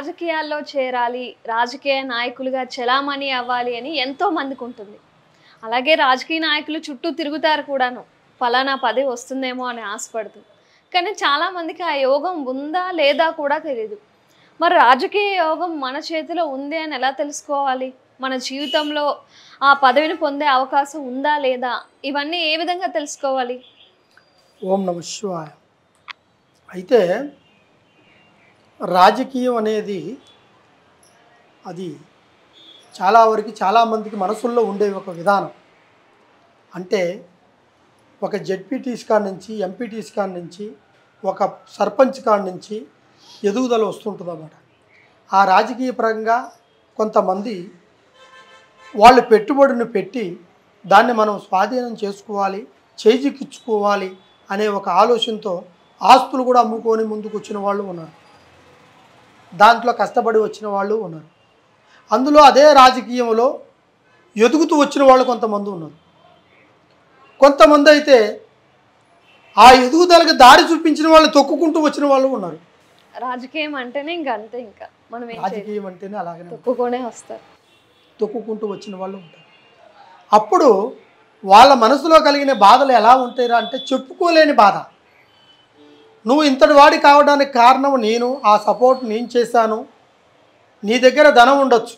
రాజకీయాల్లో చేరాలి, రాజకీయ నాయకులుగా చెలామణి అవ్వాలి అని ఎంతో మందికి ఉంటుంది. అలాగే రాజకీయ నాయకులు చుట్టూ తిరుగుతారు కూడాను. ఫలానా పదవి వస్తుందేమో అని ఆశపడుతూ. కానీ చాలామందికి ఆ యోగం ఉందా లేదా కూడా తెలీదు. మరి రాజకీయ యోగం మన చేతిలో ఉంది అని ఎలా తెలుసుకోవాలి? మన జీవితంలో ఆ పదవిని పొందే అవకాశం ఉందా లేదా? ఇవన్నీ ఏ విధంగా తెలుసుకోవాలి? ఓం నమః శివాయ. అయితే రాజకీయం అనేది అది చాలా వరకు చాలామందికి మనసుల్లో ఉండే ఒక విధానం. అంటే ఒక జెడ్పీటీసీ కాడ నుంచి, ఎంపీటీసీ కాడ నుంచి, ఒక సర్పంచ్ కాడ నుంచి ఎదుగుదల వస్తుంటుంది అన్నమాట. ఆ రాజకీయ పరంగా కొంతమంది వాళ్ళు పెట్టుబడిని పెట్టి దాన్ని మనం స్వాధీనం చేసుకోవాలి, చేజిక్కించుకోవాలి అనే ఒక ఆలోచనతో ఆస్తులు కూడా అమ్ముకొని ముందుకు వచ్చిన వాళ్ళు ఉన్నారు. దాంట్లో కష్టపడి వచ్చిన వాళ్ళు ఉన్నారు. అందులో అదే రాజకీయంలో ఎదుగుతూ వచ్చిన వాళ్ళు కొంతమంది ఉన్నారు. కొంతమంది అయితే ఆ ఎదుగుదలకు దారి చూపించిన వాళ్ళు తొక్కుకుంటూ వచ్చిన వాళ్ళు ఉన్నారు. రాజకీయం అంటేనే ఇంకా అంతే, ఇంకా మనం రాజకీయం అంటేనే అలాగనే తొక్కుకొనే వస్తారు, తొక్కుకుంటూ వచ్చిన వాళ్ళు ఉంటారు. అప్పుడు వాళ్ళ మనసులో కలిగిన బాధలు ఎలా ఉంటాయిరా అంటే చెప్పుకోలేని బాధ. నువ్వు ఇంతటి వాడి కావడానికి కారణం నేను, ఆ సపోర్ట్ నేను చేశాను. నీ దగ్గర ధనం ఉండొచ్చు,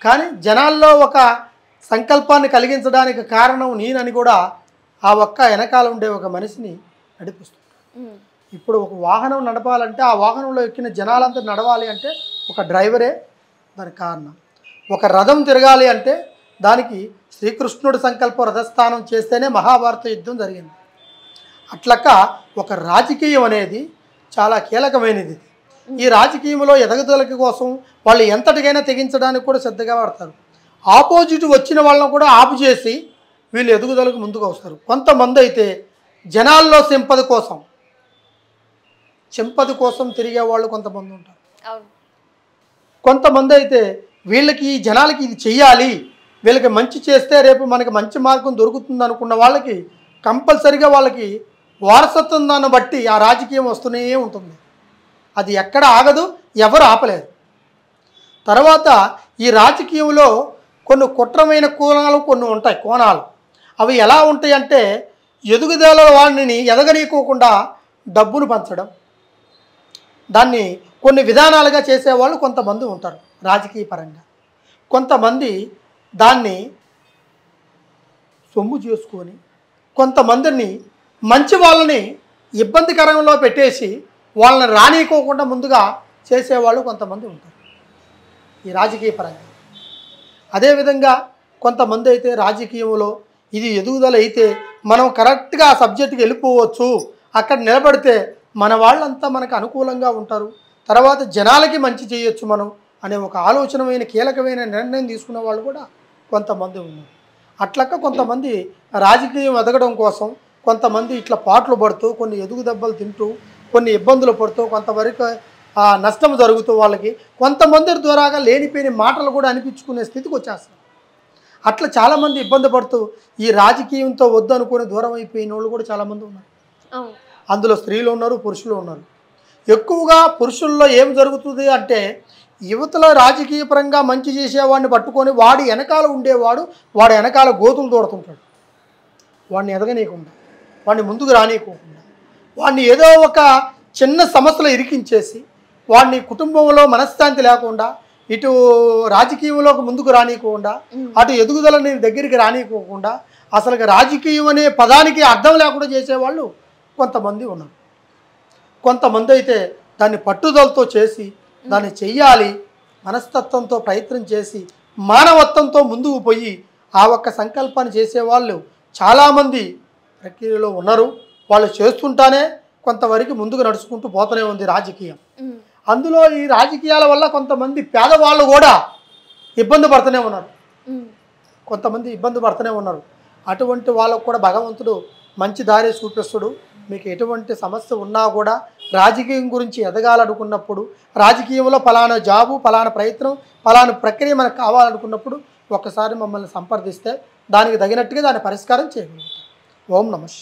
కానీ జనాల్లో ఒక సంకల్పాన్ని కలిగించడానికి కారణం నేనని కూడా ఆ ఒక్క వెనకాల ఉండే ఒక మనిషిని నడిపిస్తుంది. ఇప్పుడు ఒక వాహనం నడపాలంటే ఆ వాహనంలో ఎక్కిన జనాలంతా నడవాలి అంటే ఒక డ్రైవరే దానికి కారణం. ఒక రథం తిరగాలి అంటే దానికి శ్రీకృష్ణుడి సంకల్ప రథస్థానం చేస్తేనే మహాభారత యుద్ధం జరిగింది. అట్లక ఒక రాజకీయం అనేది చాలా కీలకమైనది. ఈ రాజకీయంలో ఎదగదలకి కోసం వాళ్ళు ఎంతటికైనా తెగించడానికి కూడా శ్రద్ధగా పడతారు. ఆపోజిట్ వచ్చిన వాళ్ళని కూడా ఆపు చేసి వీళ్ళు ఎదుగుదలకు ముందుకు వస్తారు. కొంతమంది అయితే జనాల్లో సింపతి కోసం తిరిగే వాళ్ళు కొంతమంది ఉంటారు. కొంతమంది అయితే వీళ్ళకి ఈ జనాలకి ఇది చెయ్యాలి, వీళ్ళకి మంచి చేస్తే రేపు మనకి మంచి మార్గం దొరుకుతుంది అనుకున్న వాళ్ళకి కంపల్సరిగా వాళ్ళకి వారసత్వం దాన్ని బట్టి ఆ రాజకీయం వస్తూనే ఉంటుంది. అది ఎక్కడ ఆగదు, ఎవరు ఆపలేరు. తర్వాత ఈ రాజకీయంలో కొన్ని కుట్రమైన కొన్ని ఉంటాయి కోణాలు. అవి ఎలా ఉంటాయి అంటే ఎదుగుదల వాడిని ఎదగనీయకోకుండా డబ్బును పంచడం, దాన్ని కొన్ని విధానాలుగా చేసేవాళ్ళు కొంతమంది ఉంటారు రాజకీయ పరంగా. కొంతమంది దాన్ని సొమ్ము చేసుకొని కొంతమందిని మంచి వాళ్ళని ఇబ్బందికరంలో పెట్టేసి వాళ్ళని రానికోకుండా ముందుగా చేసేవాళ్ళు కొంతమంది ఉంటారు ఈ రాజకీయ పరంగా. అదేవిధంగా కొంతమంది అయితే రాజకీయంలో ఇది ఎదుగుదల అయితే మనం కరెక్ట్గా ఆ సబ్జెక్టుకి వెళ్ళిపోవచ్చు, అక్కడ నిలబడితే మన వాళ్ళంతా మనకు అనుకూలంగా ఉంటారు, తర్వాత జనాలకి మంచి చేయొచ్చు మనం అనే ఒక ఆలోచనమైన కీలకమైన నిర్ణయం తీసుకున్న వాళ్ళు కూడా కొంతమంది ఉన్నారు. అట్లక్క కొంతమంది రాజకీయం ఎదగడం కోసం కొంతమంది ఇట్లా పాటలు పడుతూ, కొన్ని ఎదుగు దెబ్బలు తింటూ, కొన్ని ఇబ్బందులు పడుతూ, కొంతవరకు నష్టం జరుగుతూ వాళ్ళకి కొంతమంది ద్వారాగా లేనిపోయిన మాటలు కూడా అనిపించుకునే స్థితికి వచ్చేస్తారు. అట్లా చాలామంది ఇబ్బంది పడుతూ ఈ రాజకీయంతో వద్దు అనుకుని దూరం అయిపోయిన వాళ్ళు కూడా చాలామంది ఉన్నారు. అందులో స్త్రీలు ఉన్నారు, పురుషులు ఉన్నారు. ఎక్కువగా పురుషుల్లో ఏం జరుగుతుంది అంటే యువతల రాజకీయ పరంగా మంచి చేసేవాడిని పట్టుకొని వాడి వెనకాల ఉండేవాడు వాడి వెనకాల గోతులు తోడుతుంటాడు. వాడిని ఎదగనీయకుండా, వాడిని ముందుకు రానియకోకుండా, వాడిని ఏదో ఒక చిన్న సమస్యలో ఇరికించేసి వాడిని కుటుంబంలో మనశ్శాంతి లేకుండా, ఇటు రాజకీయంలోకి ముందుకు రానియకుండా, అటు ఎదుగుదలని దగ్గరికి రానియకోకుండా, అసలు రాజకీయం అనే పదానికి అర్థం లేకుండా చేసేవాళ్ళు కొంతమంది ఉన్నారు. కొంతమంది అయితే దాన్ని పట్టుదలతో చేసి దాన్ని చెయ్యాలి మనస్తత్వంతో ప్రయత్నం చేసి మానవత్వంతో ముందుకు పోయి ఆ ఒక్క సంకల్పాన్ని చేసేవాళ్ళు చాలామంది ప్రక్రియలో ఉన్నారు. వాళ్ళు చేస్తుంటానే కొంతవరకు ముందుకు నడుచుకుంటూ పోతూనే ఉంది రాజకీయం. అందులో ఈ రాజకీయాల వల్ల కొంతమంది పేదవాళ్ళు కూడా ఇబ్బంది పడుతూనే ఉన్నారు. అటువంటి వాళ్ళకు కూడా భగవంతుడు మంచి దారి చూపిస్తుడు. మీకు ఎటువంటి సమస్య ఉన్నా కూడా రాజకీయం గురించి ఎదగాలనుకున్నప్పుడు, రాజకీయంలో ఫలానా జాబు, ఫలానా ప్రయత్నం, ఫలానా ప్రక్రియ మనకు కావాలనుకున్నప్పుడు ఒక్కసారి మమ్మల్ని సంప్రదిస్తే దానికి తగినట్టుగా దాని పరిష్కారం చేయగలుగుతాం. ఓం నమః.